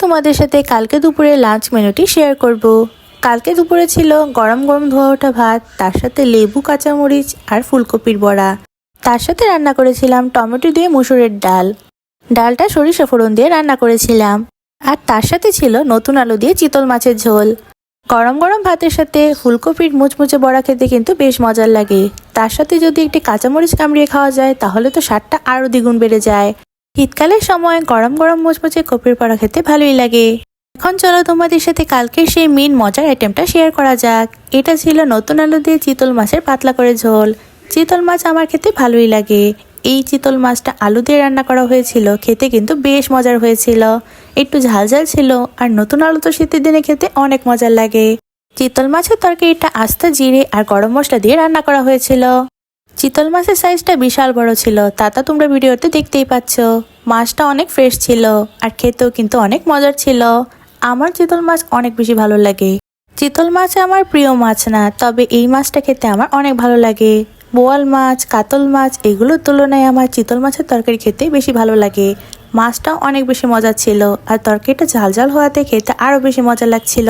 তোমাদের সাথে কালকে দুপুরে লাঞ্চ মেনুটি শেয়ার করব। কালকে দুপুরে ছিল গরম গরম ধোয়া ওঠা ভাত, তার সাথে লেবু, কাঁচামরিচ আর ফুলকপির বড়া। তার সাথে রান্না করেছিলাম টমেটো দিয়ে মুসুরের ডাল। ডালটা সরিষা ফোড়ন দিয়ে রান্না করেছিলাম। আর তার সাথে ছিল নতুন আলু দিয়ে চিতল মাছের ঝোল। গরম গরম ভাতের সাথে ফুলকপির মুচমুচে বড়া খেতে কিন্তু বেশ মজার লাগে। তার সাথে যদি একটি কাঁচামরিচ কামড়িয়ে খাওয়া যায় তাহলে তো স্বাদটা আরও দ্বিগুণ বেড়ে যায়। শীতকালের সময় গরম গরম মুচমুচে কপির বড়া খেতে ভালোই লাগে। এখন চলো তোমাদের সাথে কালকের সেই মেন মজার আইটেমটা শেয়ার করা যাক। এটা ছিল নতুন আলু দিয়ে চিতল মাছের পাতলা করে ঝোল। চিতল মাছ আমার খেতে ভালোই লাগে। এই চিতল মাছটা আলু দিয়ে রান্না করা হয়েছিল, খেতে কিন্তু বেশ মজার হয়েছিল। একটু ঝালঝাল ছিল, আর নতুন আলু তো শীতের দিনে খেতে অনেক মজার লাগে। চিতল মাছের তরকারিটা আস্তা জিরে আর গরম মশলা দিয়ে রান্না করা হয়েছিল। চিতল মাছের সাইজটা বিশাল বড় ছিল, তা তোমরা ভিডিওতে দেখতেই পাচ্ছ। মাছটা অনেক ফ্রেশ ছিল, আর খেতেও কিন্তু অনেক মজার ছিল। আমার চিতল মাছ অনেক বেশি ভালো লাগে। চিতল মাছ আমার প্রিয় মাছ না, তবে এই মাছটা খেতে আমার অনেক ভালো লাগে। বোয়াল মাছ, কাতল মাছ এগুলোর তুলনায় আমার চিতল মাছের তরকারি খেতে বেশি ভালো লাগে। মাছটাও অনেক বেশি মজা ছিল, আর তরকারিটা ঝাল ঝাল হওয়াতে খেতে আরও বেশি মজা লাগছিল।